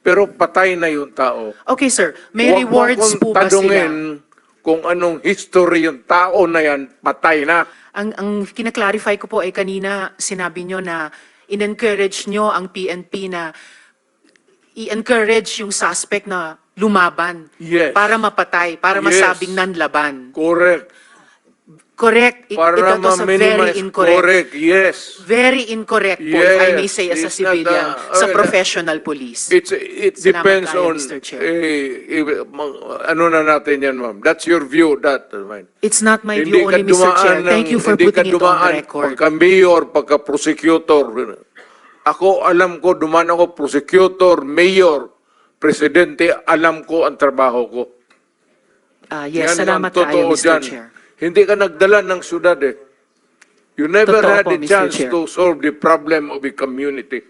pero patay na yung tao. Okay, sir. May Huwag mo rewards akong po ba sila? tanungin kung anong history yung tao na yan, patay na. Ang kinaklarify ko po ay kanina sinabi nyo na in-encourage nyo ang PNP na i-encourage yung suspect na lumaban Yes. para mapatay, para Yes. masabing nanlaban. Correct. Correct. Para That was a very ma-minimize. incorrect. Correct, yes. Very incorrect po, if I may Yes, say, as a it's not, civilian, sa okay, professional police. It Salamat depends kayo, on, Mr. Chair. ano na natin yan, ma'am. That's your view, that. It's not my Hindi view ka only, Mr. Chair. dumaan Thank you for hindi ka putting it on the dumaan record. pagka-mayor, pagka-prosecutor. Ako, alam ko, dumaan ako, prosecutor, mayor, presidente, alam ko ang trabaho ko. Yes, Yan ang salamat kayo, totoo Mr. dyan. Chair. Hindi ka nagdala ng syudad eh. You never Totoo had po, a Mr. chance Chair. to solve the problem of a community.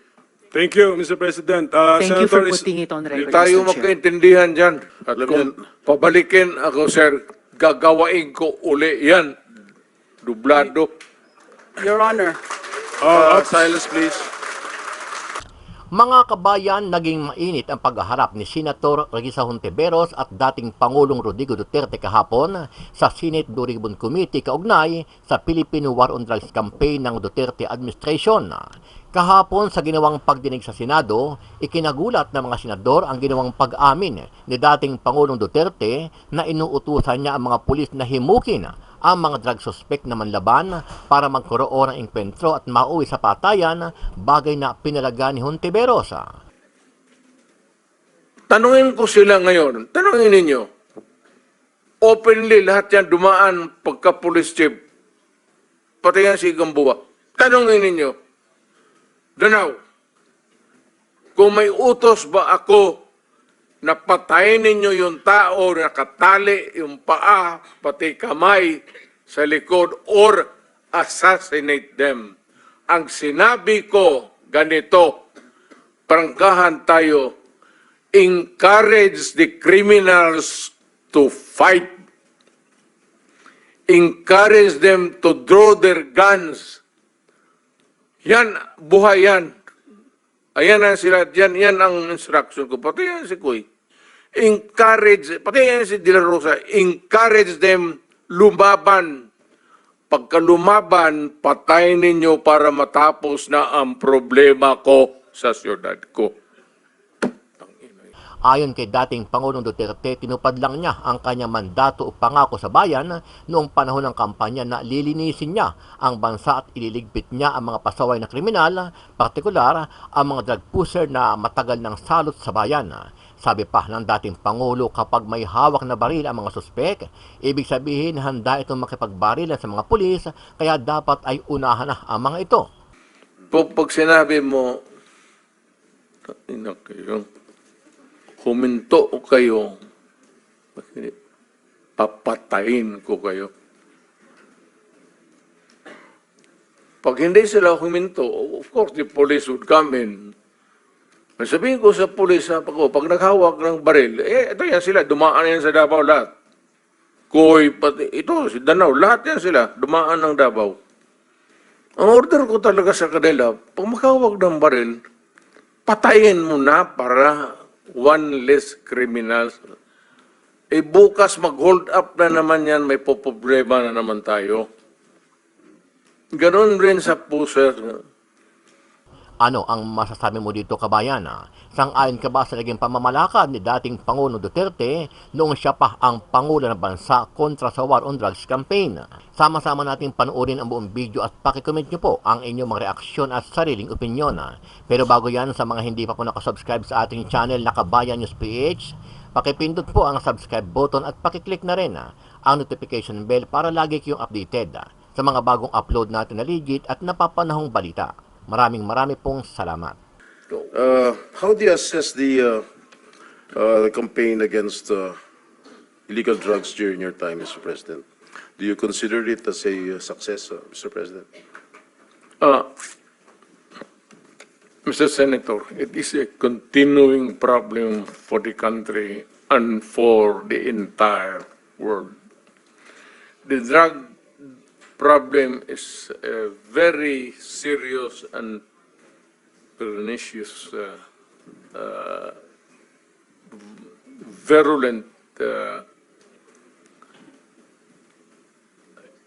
Thank you, Mr. President. Thank you for Senator putting it on Hindi record, tayo Mr. Chair. magkaintindihan dyan. At Alam kung pabalikin ako, sir, gagawain ko uli yan. Dublado. Your Honor, silence please. Mga kabayan, naging mainit ang paghaharap ni Senator Risa Hontiveros at dating Pangulong Rodrigo Duterte kahapon sa Senate Blue Ribbon Committee kaugnay sa Philippine War on Drugs campaign ng Duterte administration. Kahapon sa ginawang pagdinig sa Senado, ikinagulat ng mga senador ang ginawang pag-amin ni dating Pangulong Duterte na inuutusan niya ang mga pulis na himukin ang mga drug suspect na manlaban para magkaroon ng engkwentro at mauwi sa patayan, bagay na pinalaga ni Hontiveros. Tanungin ko sila ngayon. Tanungin ninyo. Openly, lahat yan dumaan pagka-police chief. Pati yan si Gamboa. Tanungin ninyo. Danaw, kung may utos ba ako na patayin ninyo yung tao, nakatali yung paa, pati kamay sa likod, or assassinate them. Ang sinabi ko, ganito, prangkahan tayo, encourage the criminals to fight. Encourage them to draw their guns. Yan, buhay yan. Ayan na sila, yan ang instruction ko. Pati yan si Kuy. Encourage, pati yan si De La Rosa, encourage them lumaban. Pagka lumaban, patayin ninyo para matapos na ang problema ko sa siyudad ko. Ayon kay dating Pangulong Duterte, tinupad lang niya ang kanyang mandato o pangako sa bayan noong panahon ng kampanya na lilinisin niya ang bansa at ililigpit niya ang mga pasaway na kriminal, partikular ang mga drug pusher na matagal ng salot sa bayan. Sabi pa ng dating Pangulo, kapag may hawak na baril ang mga suspek, ibig sabihin handa itong makipagbarilan sa mga pulis, kaya dapat ay unahan na ang mga ito. Pag sinabi mo, ina kayo, huminto kayo, papatayin ko kayo. Pag hindi sila huminto, of course, the police would come in. Sabihin ko sa police, pag naghawak ng baril, ito yan sila, dumaan yan sa Davao lahat. Koy, pati, ito, si Danao, lahat yan sila, dumaan ng Davao. Ang order ko talaga sa kanila, pag maghawak ng baril, patayin mo na para one less criminals. Bukas mag-hold up na naman yan, may problema na naman tayo. Ganon rin sa pusher. Ano ang masasabi mo dito, kabayan? Sang-ayon ka ba sa naging pamamalakad ni dating Pangulong Duterte noong siya pa ang Pangulo ng Bansa kontra sa War on Drugs campaign? Sama-sama natin panoorin ang buong video at pakicomment nyo po ang inyong mga reaksyon at sariling opinyon. Pero bago yan, sa mga hindi pa po nakasubscribe sa ating channel na Kabayan News PH, pakipindot po ang subscribe button at pakiclick na rin ang notification bell para lagi kayong updated sa mga bagong upload natin na legit at napapanahong balita. Maraming pong salamat. How do you assess the campaign against illegal drugs during your time, Mr. President? Do you consider it as a success, Mr. President? Mr. Senator, it is a continuing problem for the country and for the entire world. The drug problem is a very serious and pernicious virulent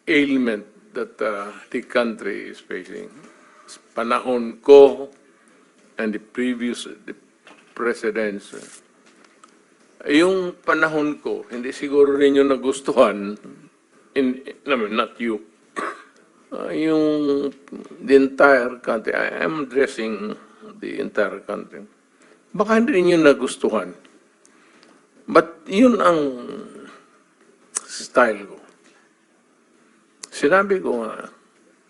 ailment that the country is facing. Panahon ko and the previous presidents, yung panahon ko, hindi siguro rin yung nagustuhan, not you, yung the entire country. I am addressing the entire country. Baka hindi rin yung nagustuhan. But yun ang style ko. Sinabi ko nga,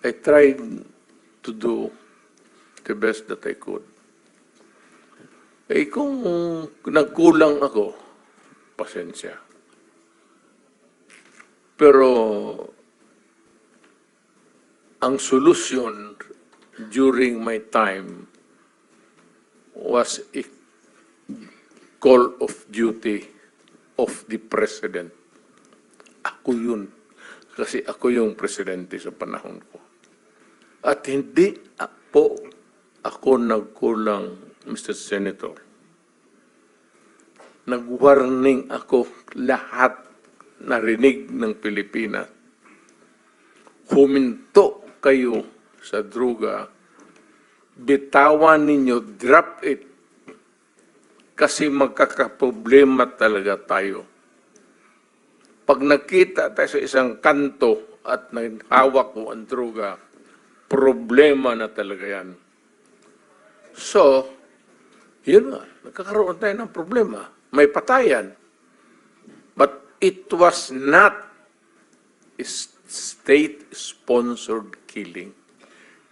I tried to do the best that I could. Eh kung nagkulang ako, pasensya. Pero ang solusyon during my time was a call of duty of the president. Ako yun. Kasi ako yung presidente sa panahon ko. At hindi ako nagkulang, Mr. Senator. Nag-warning ako lahat narinig ng Pilipinas. Huminto kayo sa droga. Bitawan ninyo, drop it. Kasi magkakaproblema talaga tayo. Pag nakita tayo sa isang kanto at hawak mo ang droga, problema na talaga yan. So, yun nga, nagkakaroon tayo ng problema. May patayan. But it was not a state-sponsored killing.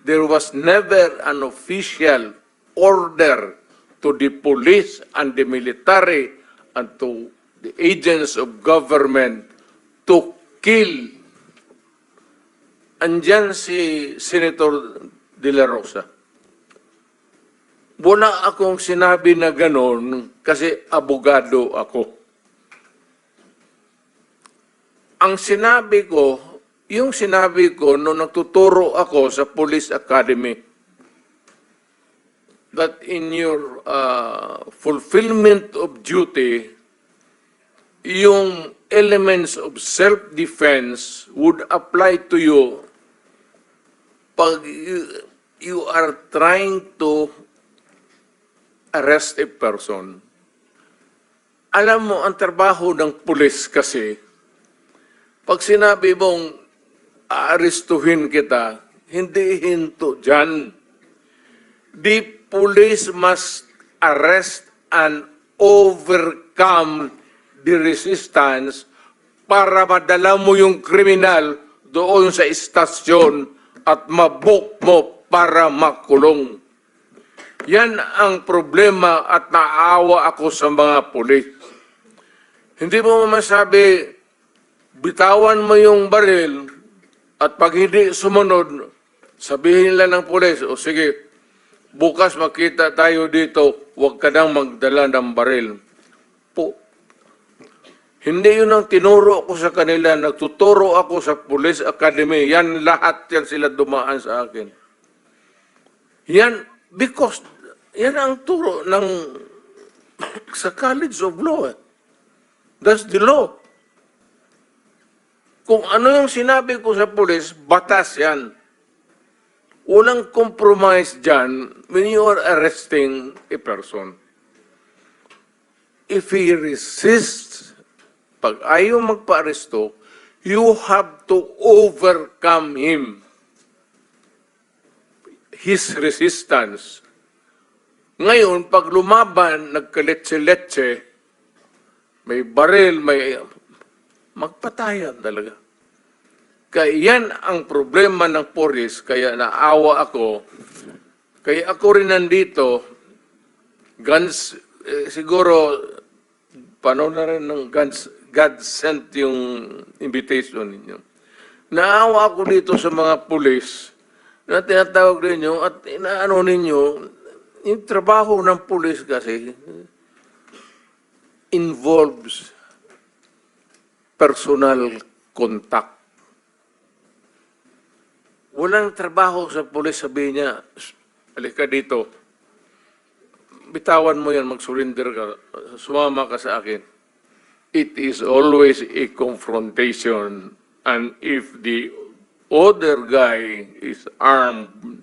There was never an official order to the police and the military and to the agents of government to kill. Andyan si Senator De La Rosa. Wala akong sinabi na ganon kasi abogado ako. Ang sinabi ko, yung sinabi ko nung nagtuturo ako sa Police Academy, that in your fulfillment of duty, yung elements of self-defense would apply to you pag you are trying to arrest a person. Alam mo, ang trabaho ng pulis kasi, pag sinabi mong aarestuhin kita, hindi hinto dyan. The police must arrest and overcome the resistance para madala mo yung kriminal doon sa istasyon at mabuk mo para makulong. Yan ang problema at naawa ako sa mga pulis. Hindi mo masabi, bitawan mo yung baril at pag hindi sumunod, sabihin nila ng pulis, o sige, bukas makita tayo dito, huwag ka nang magdala ng baril. Hindi yun ang tinuro ko sa kanila. Nagtuturo ako sa Police Academy. Yan lahat yan sila dumaan sa akin. Yan, because yan ang turo ng sa College of Law. That's the law. Kung ano yung sinabi ko sa pulis, batas yan. Walang compromise dyan when you are arresting a person. If he resists, pag ayaw magpa-aresto, you have to overcome him. His resistance. Ngayon, pag lumaban, nagkaletse-letse, may baril, may magpatayan talaga. Kaya yan ang problema ng pulis, kaya naawa ako. Kaya ako rin nandito, guns, siguro, paano na rin ng guns, God sent yung invitation ninyo. Naawa ako dito sa mga pulis na tinatawag ninyo at inaano ninyo, yung trabaho ng pulis kasi involves personal contact. Walang trabaho sa pulis, sabihin niya, halika dito, bitawan mo yan, mag-surrender ka, sumama ka sa akin. it is always a confrontation. And if the other guy is armed,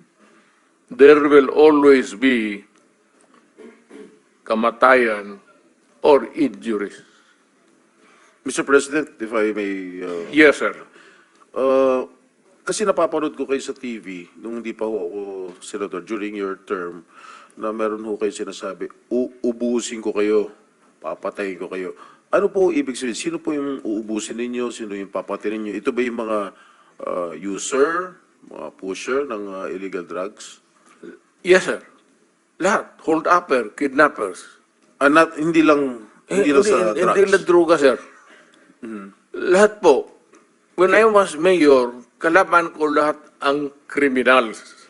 there will always be kamatayan or injuries. Mr. President, if I may, Yes, sir. kasi napapanood ko kayo sa TV, nung hindi pa ho ako senador, during your term, na meron ho kayo sinasabi, uubusin ko kayo, papatayin ko kayo. Ano po ibig sabihin? Sino po yung uubusin ninyo? Sino yung papatayin ninyo? Ito ba yung mga user, mga pusher ng illegal drugs? Yes, sir. Lahat. Hold-upper, kidnappers. Hindi lang sa drugs. Hindi lang droga, sir. Lahat po. When I was mayor, kalaban ko lahat ang criminals.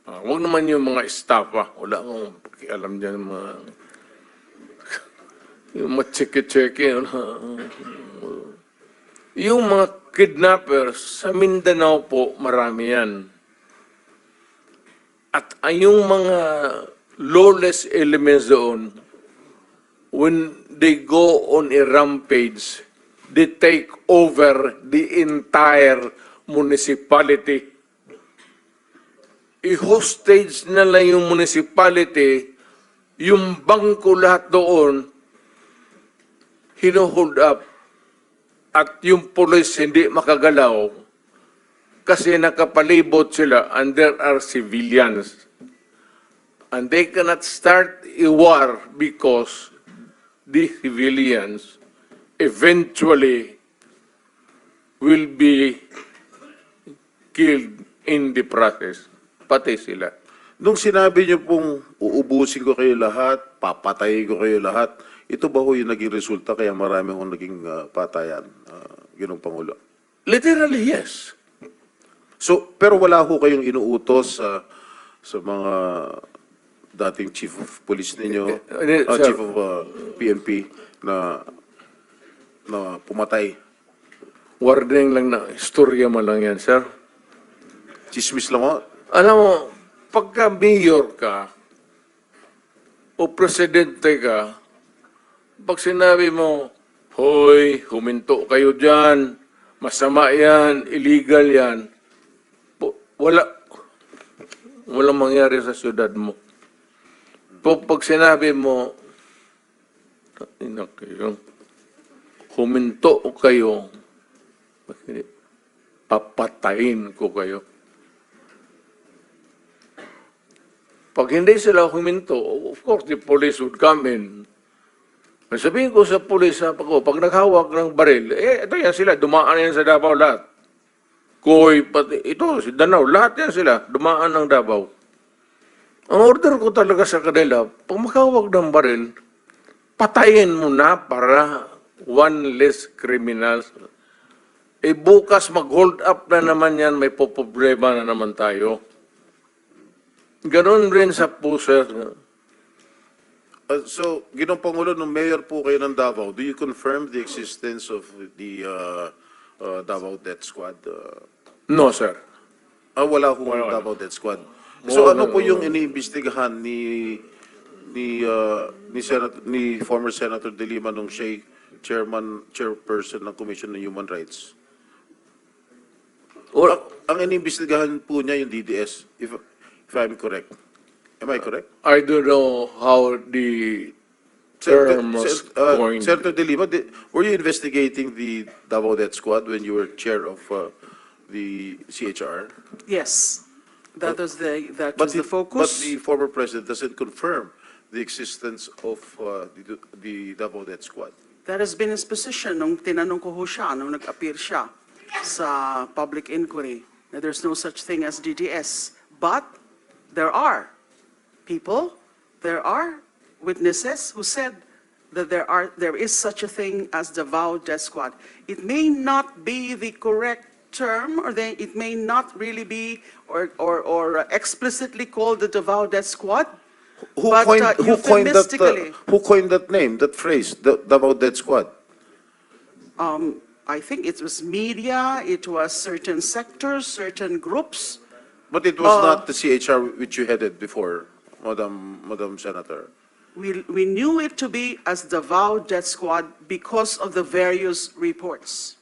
Huwag naman yung mga staff, Wala akong pakialam dyan, yung mga tseke-tseke. Yung mga kidnappers, sa Mindanao po, marami yan. At yung mga lawless elements doon, when they go on a rampage, they take over the entire municipality. I-hostage na lang yung municipality, yung bangko lahat doon, hino-hold up, at yung police hindi makagalaw kasi nakapalibot sila and there are civilians. And they cannot start a war because the civilians eventually will be killed in the process. Pati sila. Nung sinabi niyo pong uubusin ko kayo lahat, papatayin ko kayo lahat, ito ba ho yung naging resulta kaya marami hong naging patayan, Ginoong Pangulo? Literally, yes. So, pero wala ho kayong inuutos sa mga dating chief of police ninyo, Sir. chief of PNP na pumatay. Warning lang na, istorya mo lang yan, sir. Chismis lang ho. Alam mo, pagka mayor ka, o presidente ka, pag sinabi mo, hoy, huminto kayo dyan, masama yan, illegal yan, walang mangyari sa syudad mo. Pag sinabi mo, huminto kayo, papatayin ko kayo. Pag hindi sila huminto, of course, the police would come in. Sabihin ko sa police, pag naghawak ng baril, ito yan sila, dumaan yan sa Davao lahat. Koy, pati, ito, si Danao, lahat yan sila, dumaan ng Davao. Ang order ko talaga sa kanila, pag maghawak ng baril, patayin mo na para one less criminals. Bukas mag-hold up na naman yan, may poproblema na naman tayo. Ganon rin sa pusher. So, Ginoong Pangulo, nung mayor po kayo ng Davao, do you confirm the existence of the Davao Death Squad? No, sir. Wala ho ng Davao Death Squad. So, ano po yung iniimbestigahan ni former Senator De Lima nung siya chairperson ng Commission on Human Rights? Ang iniimbestigahan po niya yung DDS, if I'm correct. Am I correct? I don't know how the term was coined. Senator De Lima, were you investigating the Davao Death Squad when you were chair of the CHR? Yes, that was the But focus. But the former president doesn't confirm the existence of the Davao Death Squad. That has been his position nung tinanong ko ho siya, nung nag-appear siya sa public inquiry, na there's no such thing as DDS. But there are people, there are witnesses who said that there is such a thing as Davao Death Squad. It may not be the correct term, or it may not really be or explicitly called the Davao Death Squad. Who But, coined who coined that name, that phrase, the Davao Death Squad? I think it was media, it was certain sectors, certain groups. But it was not the CHR which you headed before, Madam Senator. We knew it to be as Davao Death Squad because of the various reports.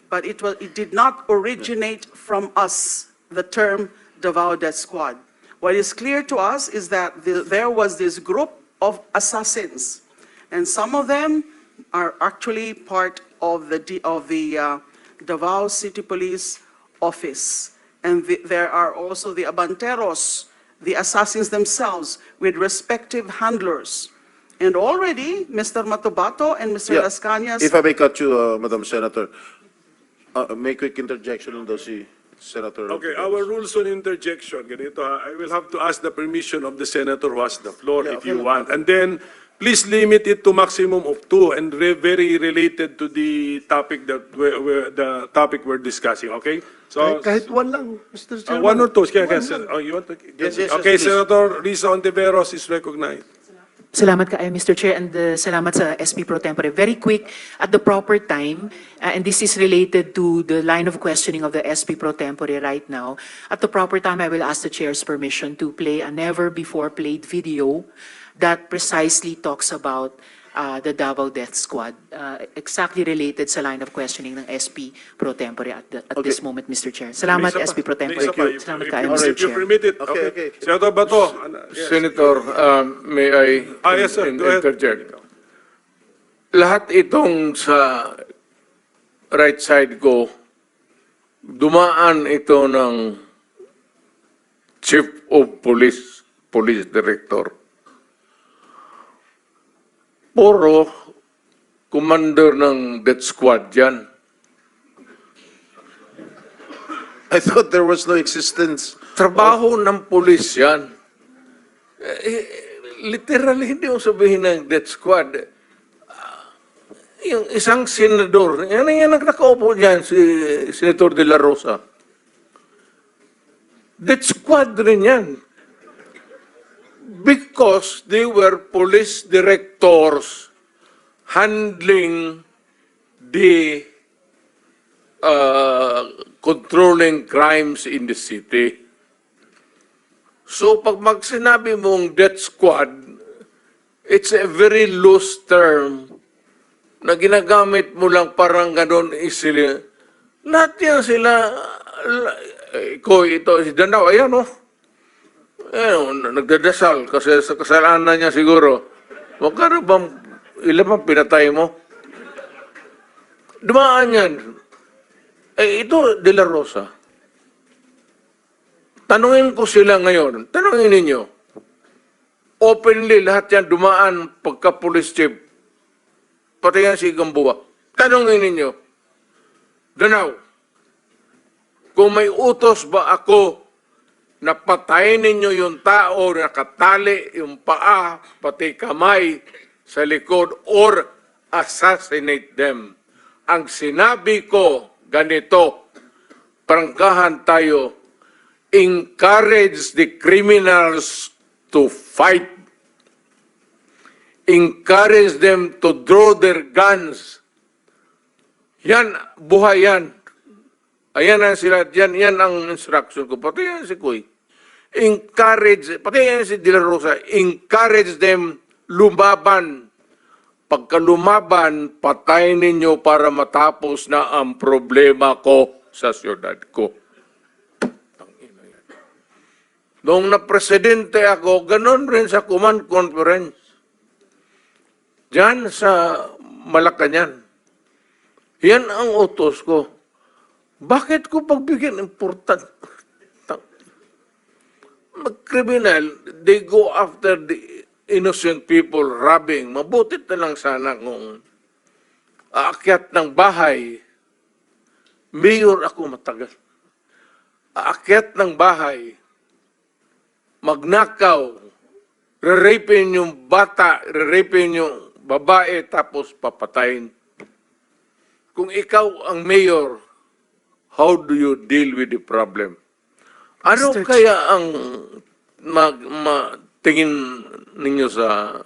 But it did not originate from us, the term Davao Death Squad. What is clear to us is that there was this group of assassins, and some of them are actually part of the Davao City Police Office. And there are also the Abanteros, the assassins themselves, with respective handlers. And already, Mr. Matubato and Mr. Yeah. Las Cañas. If I may cut you, Madam Senator, may quick interjection on those, Senator. Okay, our rules on interjection, ganito ha, I will have to ask the permission of the senator who has the floor Yeah, if you okay. want. And then, please limit it to maximum of 2 and very related to the topic that we're discussing, okay? So, Kahit one lang, Mr. Chairman. 1 or 2, kaya, One lang. oh, you want to? Yes, yes, Okay, yes, please. Senator Risa Ontiveros is recognized. Salamat kaayo, Mr. Chair, and salamat sa SP Pro Tempore. Very quick, at the proper time, and this is related to the line of questioning of the SP Pro Tempore right now. At the proper time, I will ask the Chair's permission to play a never-before-played video that precisely talks about the Davao Death Squad, exactly related sa line of questioning ng SP Pro Tempore at this moment, Mr. Chair. Salamat, May isa pa. SP Pro May Tempore. isa pa. Salamat If- kaayo, if Mr. you Chair. permit it. Okay, okay. Senator Bato. Yes. Senator, may I Yes, sir. Go ahead. interject? Lahat itong sa right side ko, dumaan ito ng Chief of Police, Police Director. Puro commander ng death squad yan. I thought there was no existence. Trabaho ng pulis yan. Literally, hindi mo sabihin ng death squad. Yung isang senador, yan ang nakaupo dyan, si Senator De La Rosa. Death squad rin yan. Because they were police directors handling the controlling crimes in the city. So pag sinabi mong death squad, it's a very loose term na ginagamit mo lang parang ganon isili. Lahat yan sila, ko ito, si Danao, ayan o. Nagdadasal kasi sa kasalanan niya siguro. Magkano bang, ilan bang pinatay mo? Dumaan yan. Ito, De La Rosa. Tanungin ko sila ngayon. Tanungin ninyo. Openly, lahat yan dumaan pagka-police chief. Pati yan si Gamboa. Tanungin ninyo. Danao, kung may utos ba ako na patayin ninyo yung tao na nakatali yung paa, pati kamay sa likod, or assassinate them. Ang sinabi ko, ganito, prangkahan tayo, encourage the criminals to fight. Encourage them to draw their guns. Yan, buhay yan. Ayan ang sila, yan ang instruction ko. Pati yan si Kuy. Encourage, pati yan si De La Rosa, encourage them lumaban. Pagka lumaban, patayin ninyo para matapos na ang problema ko sa siyudad ko. Noong na-presidente ako, ganun rin sa command conference. Diyan sa Malacanang. Yan ang utos ko. Bakit ko pagbigyan important? Mag-criminal, they go after the innocent people robbing. Mabutit na lang sana kung aakyat ng bahay. Mayor ako matagal. Aakyat ng bahay. Magnakaw. Re-rapin yung bata, re-rapin yung babae, tapos papatayin. Kung ikaw ang mayor, how do you deal with the problem? Ano Mr. kaya ang tingin ninyo sa...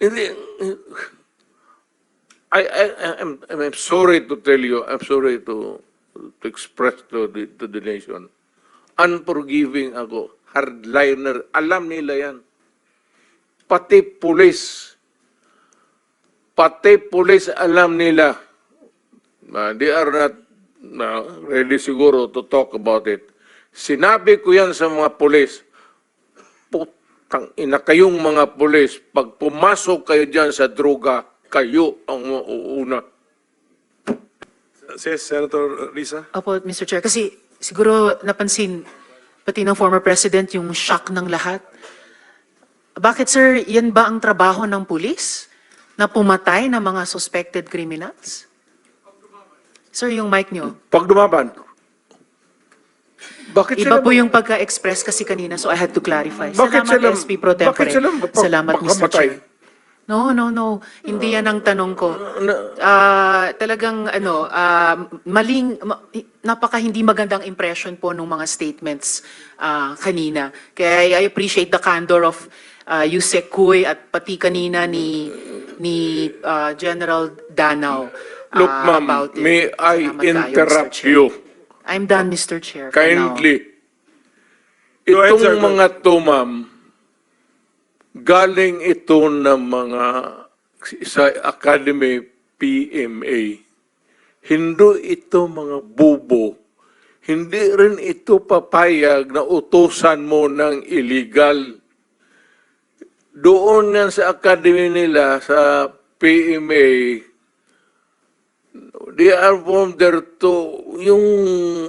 Hindi, I'm sorry to tell you, I'm sorry to express to the nation. Unforgiving ako. Hardliner. Alam nila yan. pati pulis alam nila. They are not ready siguro to talk about it. Sinabi ko yan sa mga pulis, putang ina kayong mga pulis, pag pumasok kayo dyan sa droga, kayo ang mauuna. Yes, Senator Risa? Opo, Mr. Chair. Kasi siguro napansin, pati ng former president, yung shock ng lahat. Bakit, sir, yan ba ang trabaho ng pulis? Na pumatay ng mga suspected criminals? Sir, yung mic nyo. Pag dumaban, bakit Iba sila po yung pagka-express kasi kanina, so I had to clarify. Bakit Salamat, sila- SP Pro Tempore. bakit sila Salamat, Mr. makamatay? Chair. No. Hindi yan ang tanong ko. Talagang, napaka hindi magandang impression po ng mga statements kanina. Kaya I appreciate the candor of Yusek Kuy at pati kanina ni General Danao. Look, ma'am, about it. may I Salamat kayo, Mr. interrupt Chair. you I'm done, Mr. Chair. for now. kindly? Go ahead, sir. Itong mga to, ma'am, galing ito ng mga sa Academy PMA. Hindi ito mga bubo. Hindi rin ito papayag na utusan mo ng illegal. Doon yan sa academy nila, sa PMA, they are from there to, yung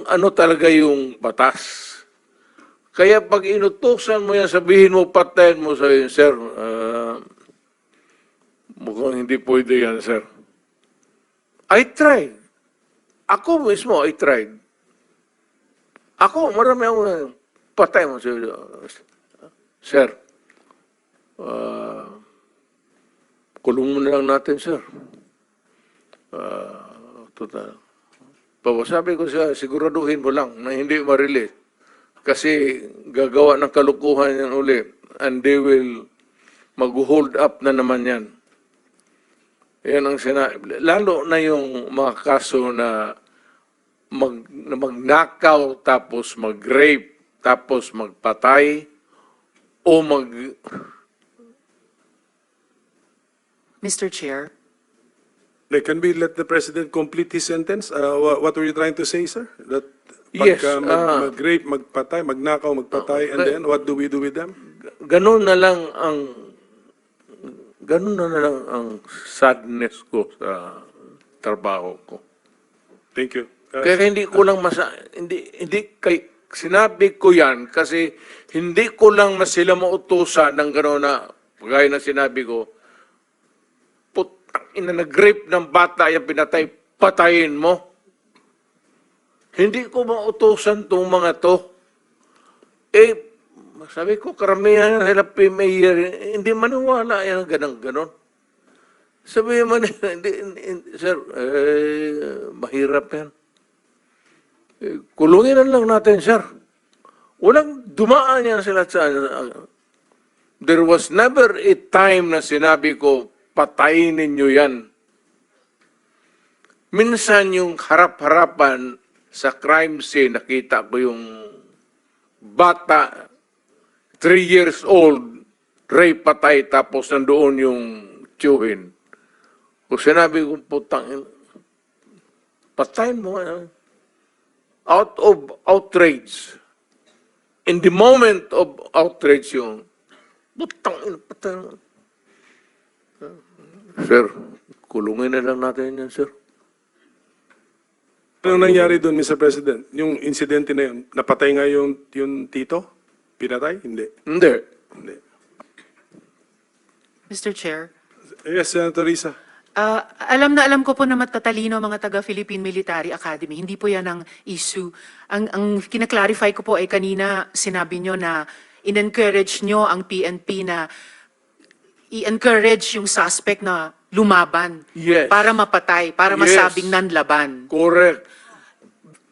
ano talaga yung batas. Kaya pag inutusan mo yan, sabihin mo, patayin mo, sabihin, sir, mukhang hindi pwede yan, sir. I tried. Ako mismo, I tried. Ako, marami akong patay mo, sir. Kulong mo na lang natin, sir. Total. Sabi ko siya, siguraduhin mo lang na hindi ma-release. Kasi gagawa ng kalukuhan yan uli. And they will mag-hold up na naman yan. Yan ang sinabi. Lalo na yung mga kaso na magnakaw, tapos mag-rape, tapos magpatay, o Mr. Chair. Can we let the President complete his sentence? What were you trying to say, sir? That Yes, pagka mag-rape, magpatay, magnakaw, magpatay, and then what do we do with them? ganun na lang ang sadness ko sa trabaho ko. Thank you. Kaya hindi ko lang sinabi ko yan kasi hindi ko lang sila mautusan ng gano'n na, gaya na sinabi ko, putang ina, nag-rape ng bata, yung pinatay, patayin mo. Hindi ko mautusan itong mga to. Sabi ko, karamihan sila PMA, hindi maniwala yan, ganon. Sabi man, sir, mahirap yan. Kulungin na lang natin, sir. Walang dumaan yan sila sa... There was never a time na sinabi ko, patayin ninyo yan. Minsan yung harap-harapan sa crime scene, nakita ko yung bata, 3 years old, rape, patay, tapos nandoon yung tiyuhin. Kung sinabi ko, putang, patayin mo, out of outrage. In the moment of outrage yung, putang, patayin. Sir, kulungin na lang natin yan, sir. Anong nangyari doon, Mr. President? Yung insidente na yun, napatay nga yung tito? Pinatay? Hindi. Hindi. Hindi. Mr. Chair. Yes, Senator Risa. Alam ko po na matatalino ang mga taga-Philippine Military Academy. Hindi po yan ang issue. Ang kinaklarify ko po ay kanina sinabi nyo na in-encourage nyo ang PNP na i-encourage yung suspect na lumaban. Yes. Para mapatay, para Yes. masabing nanlaban. Correct.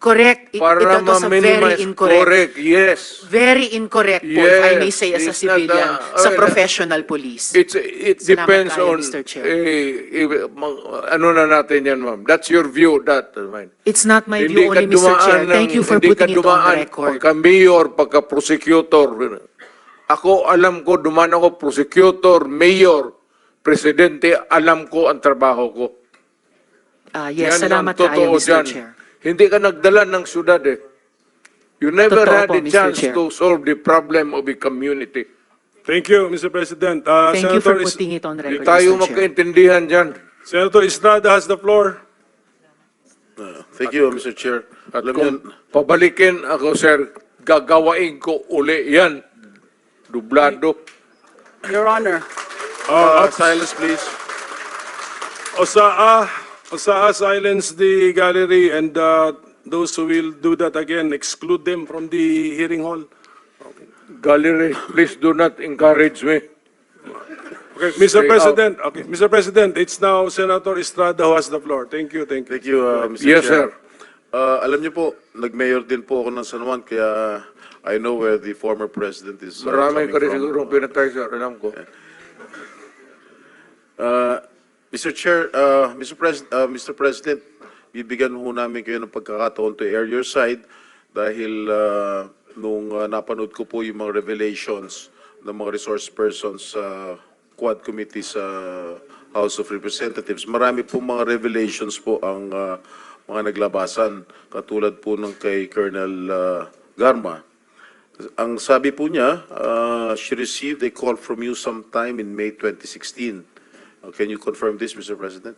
Correct. Para Ito to sa very ma-minimize. incorrect. Correct, yes. Very incorrect po, if I may Yes, say as a it's not, civilian, sa okay, professional police. It Salamat depends kayo, on, Mr. Chair. ano na natin yan, ma'am. That's your view, mine. It's not my view only, Mr. Chair. Thank you for putting it on the record. Pagka-mayor, pagka-prosecutor, Ako, alam ko, duman ako, prosecutor, mayor, presidente, alam ko ang trabaho ko. Yes, Yan ang salamat kaayo, totoo Mr. dyan. Chair. Hindi ka nagdala ng syudad eh. You never Totoo had po, a Mr. chance Chair. to solve the problem of a community. Thank you, Mr. President. Thank you for Senator putting it on Hindi record, tayo Mr. Chair. magkaintindihan dyan. Senator Estrada has the floor. Thank you, Mr. Chair. At Alam kung niyo, pabalikin ako, sir, gagawain ko uli yan. Dublado. Your Honor, silence, please. Osaa, silence the gallery and those who will do that again, exclude them from the hearing hall. Gallery, please do not encourage me. Okay, Mr. Stay President, Mr. President, it's now Senator Estrada who has the floor. Thank you, thank you. Thank you, Mr. Yes, Chair. sir. Alam niyo po, nag-mayor din po ako ng San Juan, kaya I know where the former president is Marami coming ka rin from. siguro pinatay, sir. Alam ko. Mr. Chair, Mr. President, bibigyan ho namin kayo ng pagkakataon to air your side dahil nung napanood ko po yung mga revelations ng mga resource persons sa Quad Committee sa House of Representatives. Marami po mga revelations po ang mga naglabasan, katulad po ng kay Colonel Garma. Ang sabi po niya, she received a call from you sometime in May 2016. Can you confirm this, Mr. President?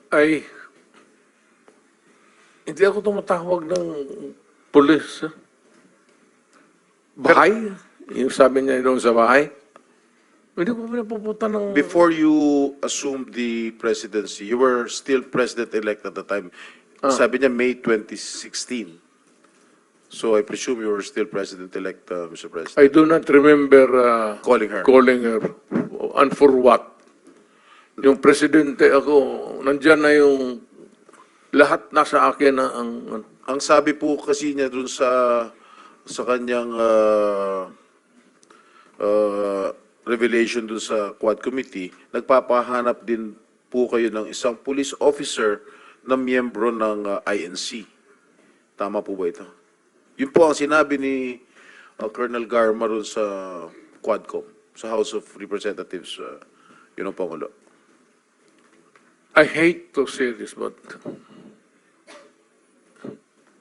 Ay, hindi ako tumatawag ng pulis. Bahay? Yung sabi niya doon sa bahay? Hindi ko pinapupunta ng... Before you assumed the presidency, you were still president-elect at the time. Sabi niya May 2016. So I presume you were still president-elect, Mr. President. I do not remember Calling her. calling her. And for what? Yung presidente ako, nandyan na yung lahat nasa akin na ang... Ang sabi po kasi niya dun sa kanyang revelation dun sa Quad Committee, nagpapahanap din po kayo ng isang police officer na miyembro ng INC. Tama po ba ito? Yun po ang sinabi ni Colonel Garma dun sa Quadcom, sa House of Representatives, yun ang Pangulo. I hate to say this, but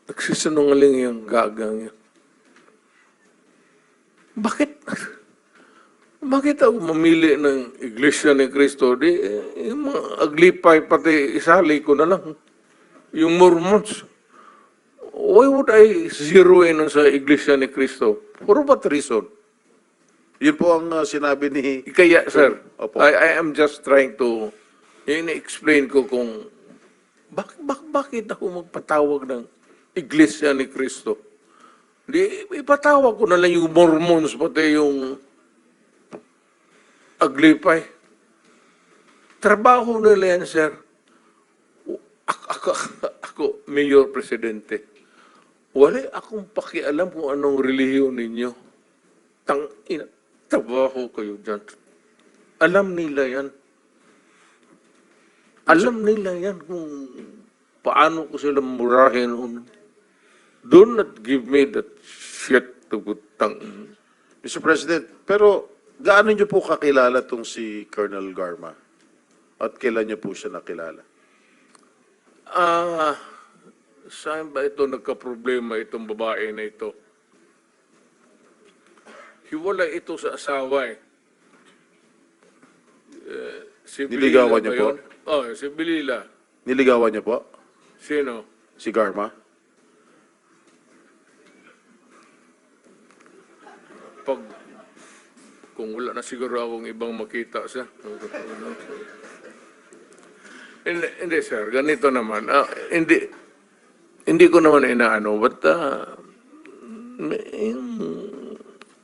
nagsisinungaling yung gagang yan. Bakit ako mamili ng Iglesia ni Cristo? Di, yung mga aglipay, pati isali ko na lang. Yung Mormons. Why would I zero in sa Iglesia ni Cristo? For what reason? Yun po ang sinabi ni... Kaya, sir, Opo. I am just trying to explain ko kung bakit ako magpatawag ng Iglesia ni Cristo. Di, ipatawag ko na lang yung Mormons, pati yung Aglipay. Trabaho nila yan, sir. Ako, Mayor Presidente. Wala akong pakialam kung anong relihiyon ninyo. Trabaho kayo dyan. Alam nila yan. Alam nila yan kung paano ko sila murahin. Do not give me that shit to gutang. Mr. President, pero gaano niyo po kakilala tong si Colonel Garma? At kailan niyo po siya nakilala? Saan ba ito nagka-problema itong babae na ito? Hiwalay ito sa asawa eh. Si Niligawan Bilila niyo ba po? yun? Oh, si Bilila. Niligawan niyo po? Sino? Si Garma? Kung wala na siguro akong ibang makita siya. Hindi, sir. Ganito naman. Hindi ko naman inaano. But,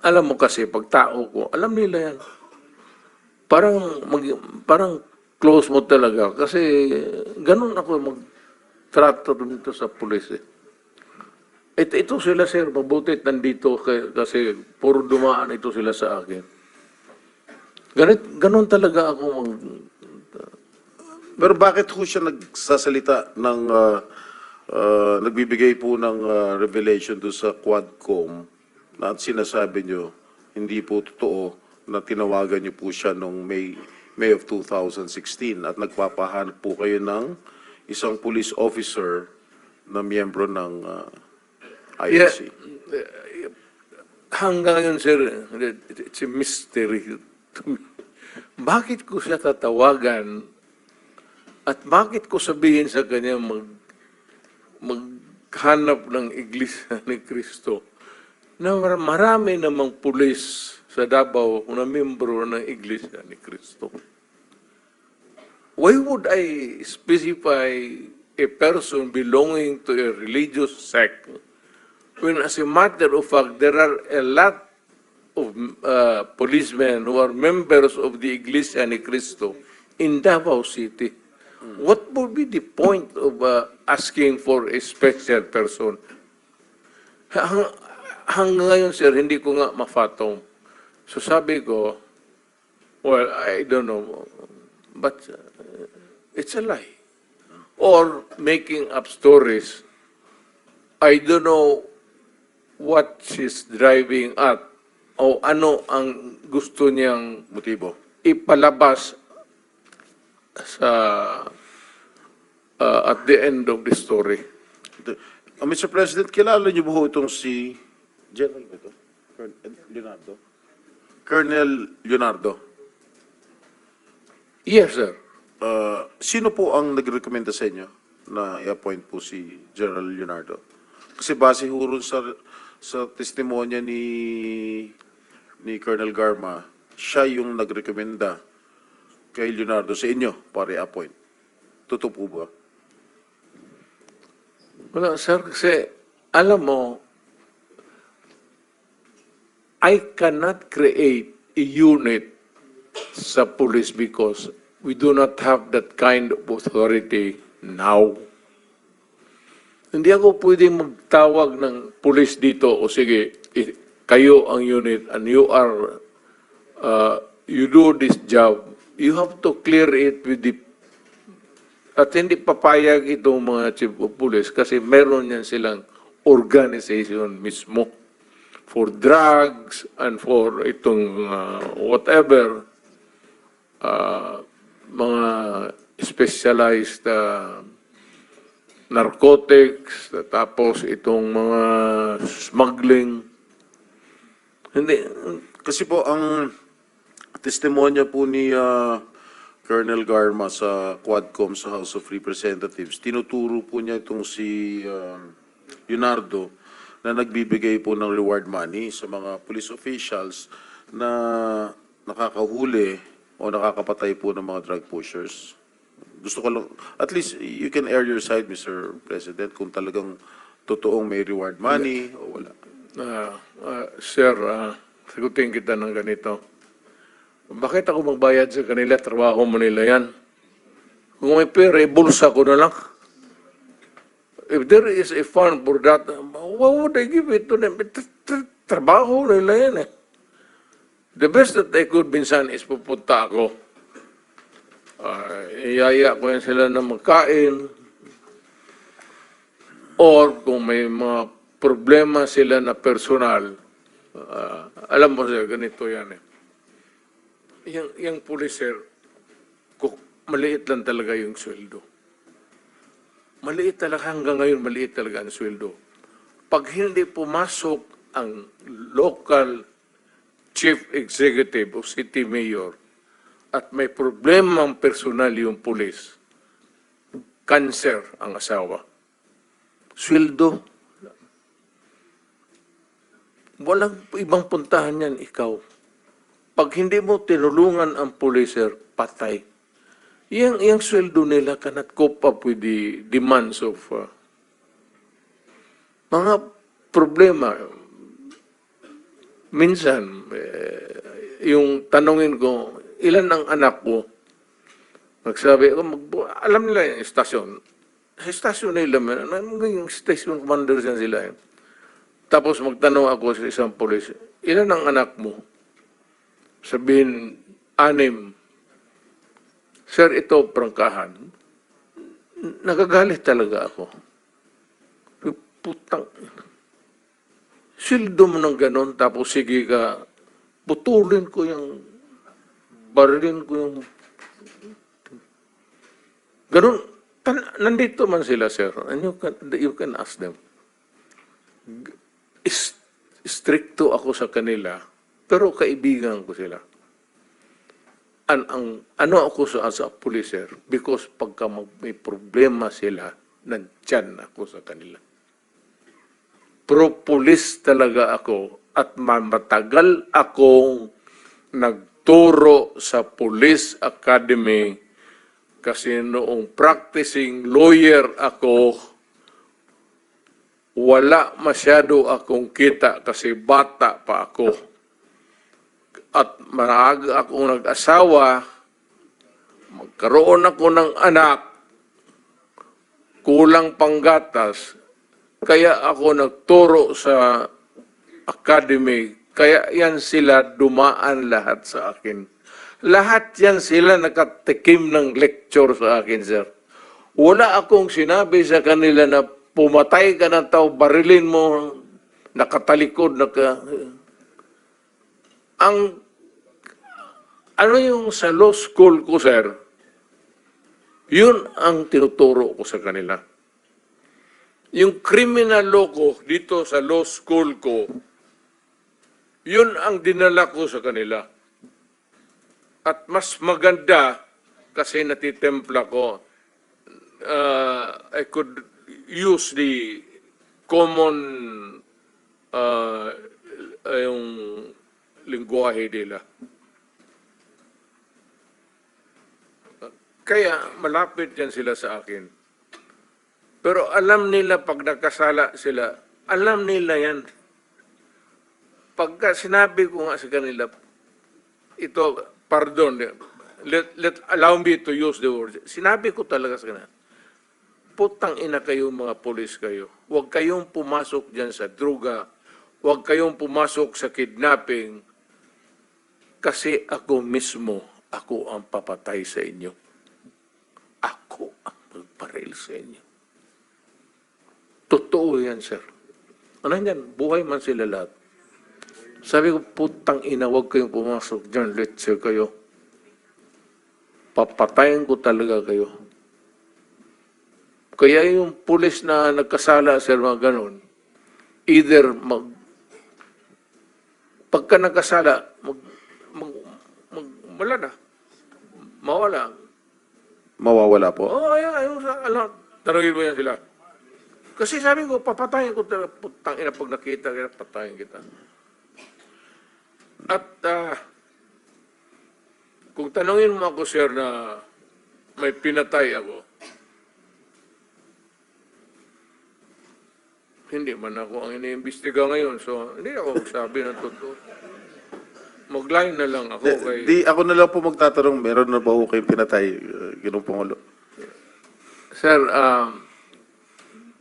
alam mo kasi, pag tao ko, alam nila yan. Parang close mo talaga. Kasi, ganun ako mag-trato dito sa pulis eh. Ito sila, sir, mabutit nandito kasi puro dumaan ito sila sa akin. Ganon talaga ako Pero bakit ho siya nagsasalita ng, nagbibigay po ng revelation doon sa Quadcom na sinasabi nyo, hindi po totoo na tinawagan nyo po siya noong May of 2016 at nagpapahanap po kayo ng isang police officer na miyembro ng INC. Hanggang ngayon, sir, it's a mystery to me. Bakit ko siya tatawagan at bakit ko sabihin sa kanya maghanap ng Iglesia ni Cristo na marami namang pulis sa Davao na membro ng Iglesia ni Cristo? Why would I specify a person belonging to a religious sect when, as a matter of fact, there are a lot of policemen who are members of the Iglesia ni Cristo in Davao City? What would be the point of asking for a special person? Hanggang ngayon, sir, hindi ko nga mafatong. So sabi ko, well, I don't know, but it's a lie. Or making up stories. I don't know what she's driving at o ano ang gusto niyang Motibo. ipalabas sa at the end of the story. Mr. President, kilala niyo ba ho itong si General ba ito? Leonardo? Colonel Leonardo. Yes, sir. Sino po ang nagrekomenda sa inyo na i-appoint po si General Leonardo? Kasi base ho rin sa testimonya ni Colonel Garma, siya yung nagrekomenda kay Leonardo sa inyo para i-appoint. Totoo po ba? Wala, sir, kasi alam mo, I cannot create a unit sa police because we do not have that kind of authority now. Hindi ako pwedeng magtawag ng police dito o sige, kayo ang unit and you are, you do this job. You have to clear it with the, at hindi papayag itong mga chief of police kasi meron yan silang organization mismo for drugs and for itong whatever, mga specialized narcotics, tapos itong mga smuggling. Hindi, Kasi po ang testimonya po ni Colonel Garma sa Quadcom sa House of Representatives, tinuturo po niya itong si Leonardo na nagbibigay po ng reward money sa mga police officials na nakakahuli o nakakapatay po ng mga drug pushers. Gusto ko lang, at least you can air your side, Mr. President, kung talagang totoong may reward money o wala. sir, sagutin kita ng ganito. Bakit ako magbayad sa kanila? Trabaho mo nila yan. Kung may pera, bulsa ko na lang. If there is a fund for that, why would I give it to them? Trabaho nila yan eh. The best that I could, minsan, is pupunta ako. Iyaya ko yan sila na magkain. Or kung may mga problema sila na personal, alam mo sir, ganito yan eh. Yung police sir, maliit lang talaga yung sweldo. Maliit talaga, hanggang ngayon maliit talaga ang sweldo. Pag hindi pumasok ang local chief executive o city mayor at may problemang personal yung police, cancer ang asawa. Sweldo. Walang ibang puntahan yan, ikaw. Pag hindi mo tinulungan ang police, sir, patay. Yung sweldo nila cannot cope up with the demands of mga problema. Minsan, yung tanongin ko, ilan ang anak ko? Nagsabi ako, alam nila yung estasyon. Sa estasyon nila, yung station commander sila. Tapos magtanong ako sa isang polis, ilan ang anak mo? Sabihin, 6. Sir, ito, prangkahan. Nagagalit talaga ako. Putang. sildo mo ng ganon, tapos sige ka, putulin ko yung, barilin ko yung, ganon, nandito man sila, sir, and you can ask them. Stricto ako sa kanila, pero kaibigan ko sila. Ano ako sa police, sir? Because pagka may problema sila, nandyan ako sa kanila. Pro-police talaga ako at matagal akong nagturo sa Police Academy kasi noong practicing lawyer ako, wala masyado akong kita kasi bata pa ako. At maaga akong nag-asawa, magkaroon ako ng anak, kulang panggatas, kaya ako nagturo sa academy, kaya yan sila dumaan lahat sa akin. Lahat yan sila nakatikim ng lecture sa akin, sir. Wala akong sinabi sa kanila na pumatay ka ng tao, barilin mo, nakatalikod, ano yung sa law school ko, sir, yun ang tinuturo ko sa kanila. Yung criminal law ko dito sa law school ko, yun ang dinala ko sa kanila. At mas maganda kasi natitempla ko, I could use the common yung lingwahe nila. Kaya malapit yan sila sa akin. Pero alam nila pag nakasala sila, alam nila yan. Pagka sinabi ko nga sa kanila, ito, pardon, allow me to use the word. Sinabi ko talaga sa kanila, putang ina kayo mga polis kayo. Huwag kayong pumasok dyan sa druga. Huwag kayong pumasok sa kidnapping. Kasi ako mismo, ako ang papatay sa inyo. Ako ang magparil sa inyo. Totoo yan, sir. Ano yan? Buhay man sila lahat. Sabi ko, putang ina, huwag kayong pumasok dyan. Let's say kayo. Papatayin ko talaga kayo. Kaya yung pulis na nagkasala, sir, mga ganon, either pagka nagkasala, wala na. Mawala. Mawawala po. Oo, ayun, tanongin mo yan sila. Kasi sabi ko, papatayin ko talaga, putang ina, pag nakita kita, patayin kita. At kung tanongin mo ako, sir, na may pinatay ako, hindi man ako ang iniimbestiga ngayon, so hindi ako magsabi ng totoo. Mag-line na lang ako kay... Di, ako na lang po magtatanong, meron na ba ho kayong pinatay, Ginoong Pangulo? Sir,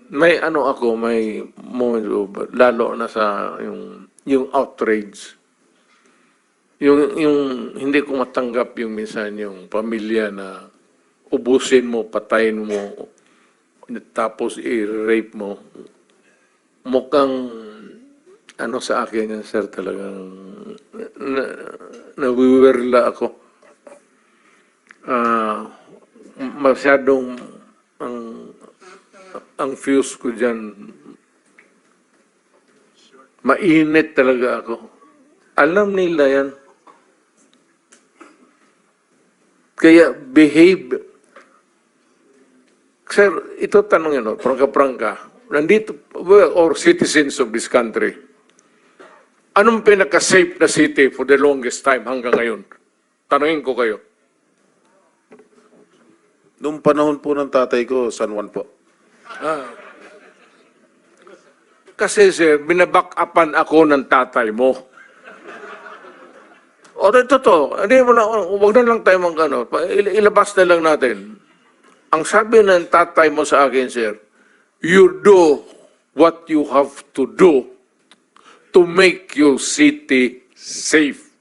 may ano ako, may moment, lalo na sa yung outrage. Yung hindi ko matanggap yung minsan yung pamilya na ubusin mo, patayin mo, tapos i-rape mo. Mukhang ano sa akin yan, sir, talagang nawiwirla ako. Masyadong ang fuse ko dyan, mainit talaga ako. Alam nila yan. Kaya behave. Sir, ito tanong yun, prangka-prangka. Nandito, or citizens of this country, anong pinaka-safe na city for the longest time hanggang ngayon? Tanungin ko kayo. Noong panahon po ng tatay ko, San Juan po. Kasi sir, binaback-upan ako ng tatay mo. O, totoo. Huwag na lang tayo mag-ano. Ilabas na lang natin. Ang sabi ng tatay mo sa akin, sir, you do what you have to do to make your city safe.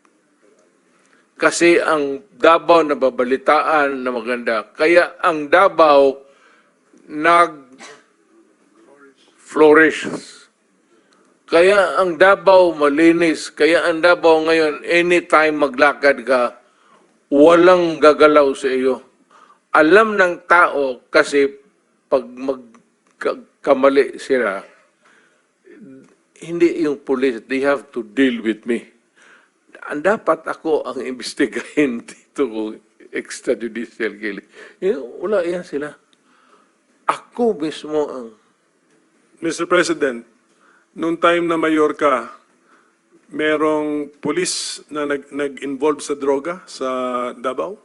Kasi ang Davao nababalitaan na maganda. Kaya ang Davao nag-flourish. Kaya ang Davao malinis. Kaya ang Davao ngayon, anytime maglakad ka, walang gagalaw sa iyo. Alam ng tao kasi pag magkamali sila, hindi yung police, they have to deal with me. Ang dapat ako ang imbestigahin dito kung extrajudicial killing. Wala yan sila. Ako mismo ang... Mr. President, nung time na mayor ka, merong pulis na nag-involve sa droga sa Davao?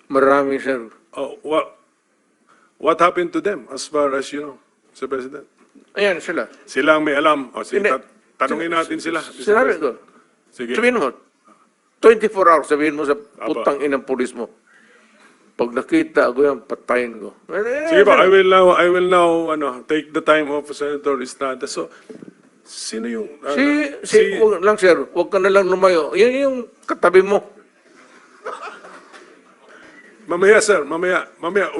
Marami, sir. Oh, what happened to them as far as you know, Mr. President? Ayan sila. Sila ang may alam. O, sige, Hindi. tanungin natin sila. Mr. Sinabi President. ko. Sige. Sabihin mo, 24 hours, sabihin mo sa Apa. putang inang pulis mo. Pag nakita ko yan, patayin ko. Sige ba, I will now take the time of Senator Estrada. So, sino yung... Wag lang, sir. Huwag ka na lang lumayo. Yan yung katabi mo. Mamaya, sir, mamaya.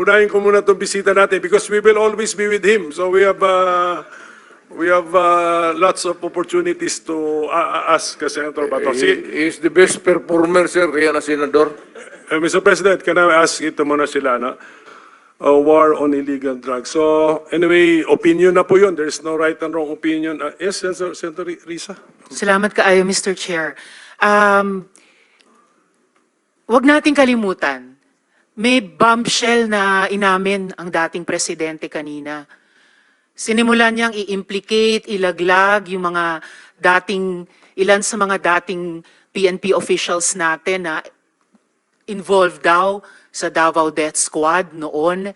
Unahin ko muna itong bisita natin because we will always be with him. So we have lots of opportunities to ask Senator Bato. Sige, He is the best performer, sir. Kaya na senador. Mr. President, can I ask ito muna sila, no? War on illegal drugs. So, anyway, opinion na po yun. There's no right and wrong opinion. Yes, Senator Risa? Salamat kaayo, Mr. Chair. Wag nating kalimutan, may bombshell na inamin ang dating presidente kanina. Sinimulan niyang i-implicate, ilaglag yung mga ilan sa mga dating PNP officials natin na involved daw sa Davao Death Squad noon.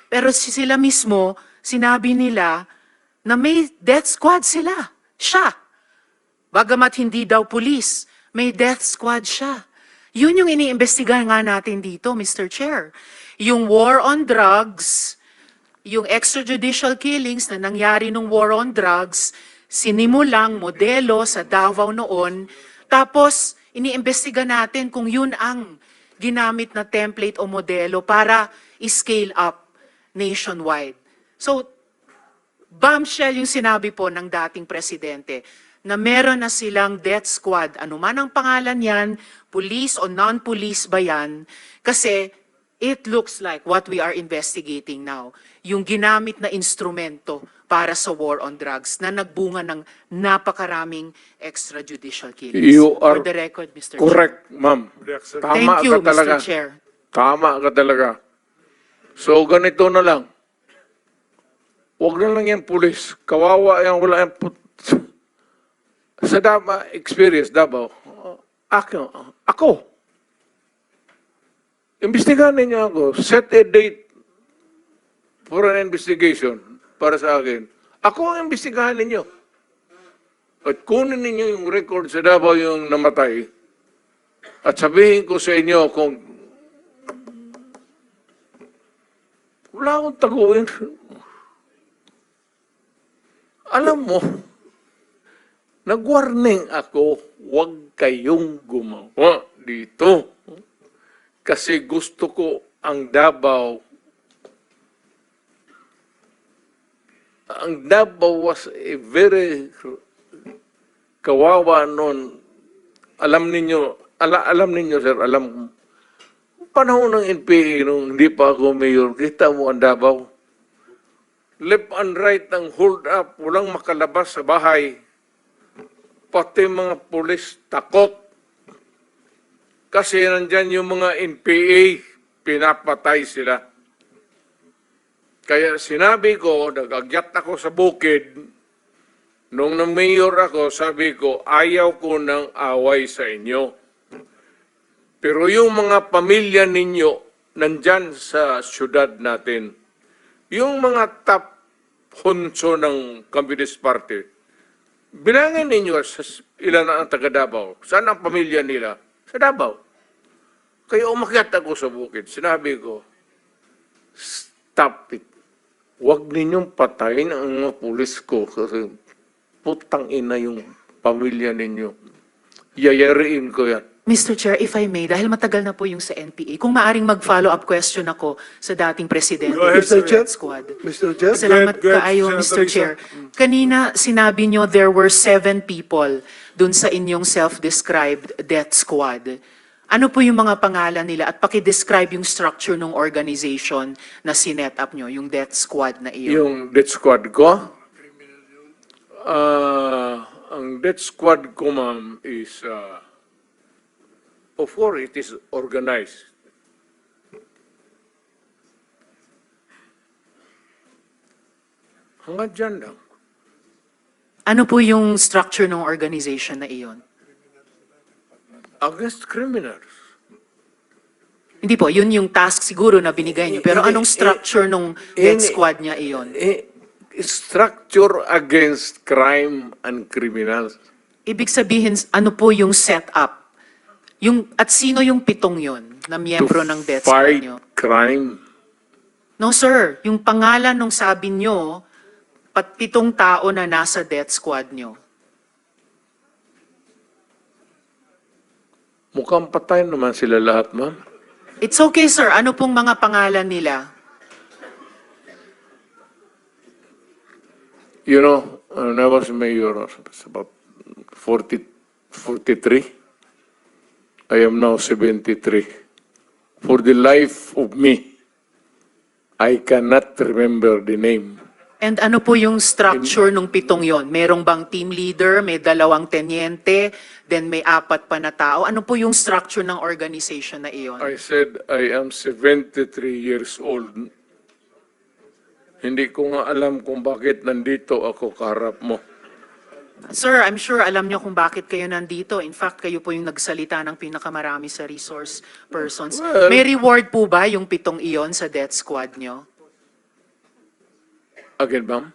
Pero sila mismo, sinabi nila na may death squad sila. Siya. Bagamat hindi daw pulis, may death squad siya. Yun yung iniimbestigahan nga natin dito, Mr. Chair. Yung war on drugs, yung extrajudicial killings na nangyari nung war on drugs, sinimulang modelo sa Davao noon, tapos iniimbestiga natin kung yun ang ginamit na template o modelo para i-scale up nationwide. So, bombshell yung sinabi po ng dating presidente na meron na silang death squad, anuman ang pangalan yan, police o non-police ba yan, kasi it looks like what we are investigating now, yung ginamit na instrumento para sa war on drugs na nagbunga ng napakaraming extrajudicial killings. You are For the record, Mr. Chair. correct, ma'am. Reaction. Tama Thank you, ka talaga. Mr. Chair. Tama ka talaga. So, ganito na lang. Huwag na lang yan, pulis. Kawawa yan, wala yan. Sa experience, Davao, ako. Imbestigahan ninyo ako. Set a date for an investigation para sa akin. Ako ang imbestigahan ninyo. At kunin ninyo yung record sa Davao yung namatay. At sabihin ko sa inyo kung wala akong taguin. Alam mo, nag-warning ako, huwag kayong gumawa dito. Kasi gusto ko ang Davao was a very kawawa noon. Alam ninyo, sir, panahon ng NPA nung hindi pa ako mayor, kita mo ang Davao. Left and right ang hold up, walang makalabas sa bahay. Pati mga pulis takot. Kasi nandyan yung mga NPA, pinapatay sila. Kaya sinabi ko, nag-agyat ako sa bukid, nung na-mayor ako, sabi ko, ayaw ko ng away sa inyo. Pero yung mga pamilya ninyo, nandyan sa syudad natin, yung mga top hunso ng Communist Party, bilangin ninyo ilan ang taga Davao. Saan ang pamilya nila? Sa Davao. Kaya umakyat ako sa bukid. Sinabi ko, stop it. Huwag ninyong patayin ang mga pulis ko kasi putang ina yung pamilya ninyo. Yayariin ko yan. Mr. Chair, if I may, dahil matagal na po yung sa NPA, kung maaring mag-follow-up question ako sa dating presidente Go ahead, ng Mr. Death Squad. Mr. Chair? Salamat Go ahead, kaayo, Senator Mr. Risa. Chair. Kanina, sinabi nyo there were 7 people dun sa inyong self-described death squad. Ano po yung mga pangalan nila at paki-describe yung structure ng organization na sinet up nyo, yung death squad na iyon? Yung death squad ko, ang death squad ko, ma'am, is, of course, it is organized. Hanggang dyan lang. Ano po yung structure ng organization na iyon? Against criminals. Hindi po, yun yung task siguro na binigay nyo. Pero anong structure ng death squad niya iyon? Structure against crime and criminals. Ibig sabihin, ano po yung setup? At sino yung 7 yon na miyembro ng death squad Fight nyo? crime. No sir, yung pangalan nung sabi nyo, 7 tao na nasa death squad nyo. Mukhang patay naman sila lahat, ma'am. It's okay sir, ano pong mga pangalan nila? You know, when I was mayor, it's about 43. I am now 73. For the life of me, I cannot remember the name. And ano po yung structure nung 7 yon? Merong bang team leader, may 2 tenyente, then may 4 pa na tao? Ano po yung structure ng organization na iyon? I said, I am 73 years old. Hindi ko nga alam kung bakit nandito ako kaharap mo. Sir, I'm sure alam niyo kung bakit kayo nandito. In fact, kayo po yung nagsalita ng pinakamarami sa resource persons. Well- May reward po ba yung 7 iyon sa death squad nyo? Again, ma'am?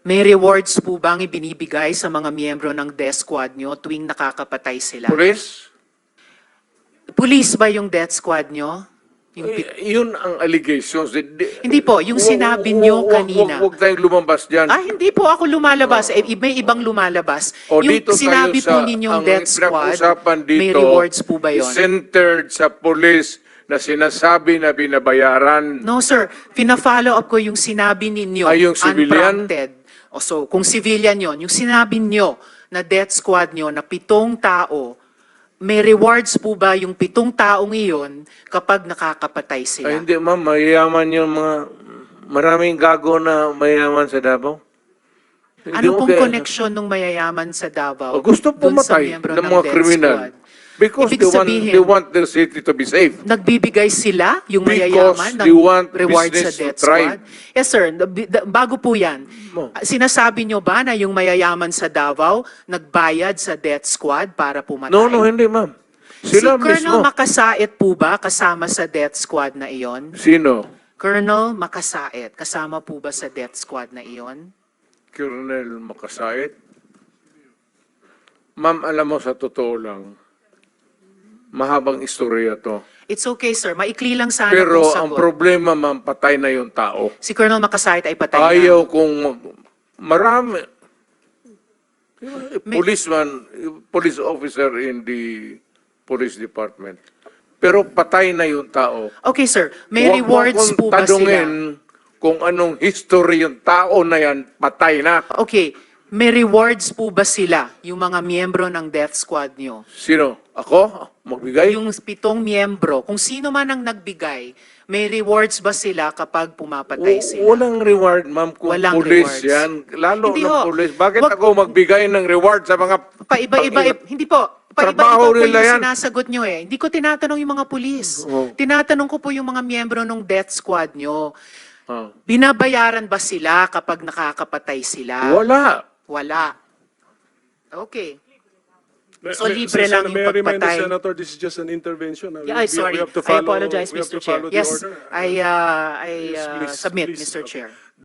May rewards po bang ibinibigay sa mga miyembro ng death squad nyo tuwing nakakapatay sila? Police? Police ba yung death squad nyo? Yung Yun ang allegations. Hindi po, yung sinabi nyo kanina. Huwag tayong lumabas dyan. Hindi po ako lumalabas. May ibang lumalabas. O Yung dito sinabi tayo po ninyong ang death squad, pinag-usapan may dito rewards po ba is yon? centered sa police na sinasabi na binabayaran. No sir, pina-follow up ko yung sinabi ninyo, Ay, yung civilian? unprompted. So, kung civilian yon, yung sinabi nyo na death squad nyo na 7 tao, may rewards po ba yung 7 taong iyon kapag nakakapatay Ay, sila? hindi ma'am, mayayaman yung mga, maraming gago na mayayaman sa Davao. Hindi Ano mo pong kaya- koneksyon ng mayayaman sa Davao? Gusto dun sa pumatay miyembro ng mga death kriminal. squad? Because Ibig sabihin, they want their city to be safe. nagbibigay sila, yung Because mayayaman, they want ng reward sa business to death thrive. squad? Yes sir, bago po yan, sinasabi nyo ba na yung mayayaman sa Davao nagbayad sa death squad para pumatay? No, hindi ma'am. Si Sila Colonel mismo. Makasait po ba kasama sa death squad na iyon? Sino? Colonel Makasait, kasama po ba sa death squad na iyon? Colonel Makasait? Ma'am, alam mo sa totoo lang, mahabang istorya to. It's okay sir, maikli lang sana Pero kung ang sagot. problema, ma'am, patay na yung tao. Si Colonel Makasait ay patay na. Ayaw kung marami. Police officer in the police department. Pero patay na yung tao. Okay sir, may Huwag mo rewards akong po ba sila? tanungin kung anong history yung tao na yan, patay na. Okay, may rewards po ba sila, yung mga miyembro ng death squad nyo? Sino? Ako? Magbigay? Yung 7 miyembro, kung sino man ang nagbigay, may rewards ba sila kapag pumapatay sila? Walang reward, ma'am, kung Walang police rewards. yan. Lalo Hindi ng ho. police. Bakit Wag- ako magbigay ng reward sa mga... Hindi po. Trabaho Paiba-iba po nila yung yan. sinasagot nyo eh. Hindi ko tinatanong yung mga pulis. Oh. Tinatanong ko po yung mga miyembro ng death squad nyo. Ah. Binabayaran ba sila kapag nakakapatay sila? Wala. Wala. Okay. So, libre lang yung May I remind the pagpatay. Senator, this is just an intervention. Yeah, I'm sorry. We have to I follow- apologize, we have Mr. to Chair. follow the Yes, order. I Yes, please, submit, please. Mr. Chair.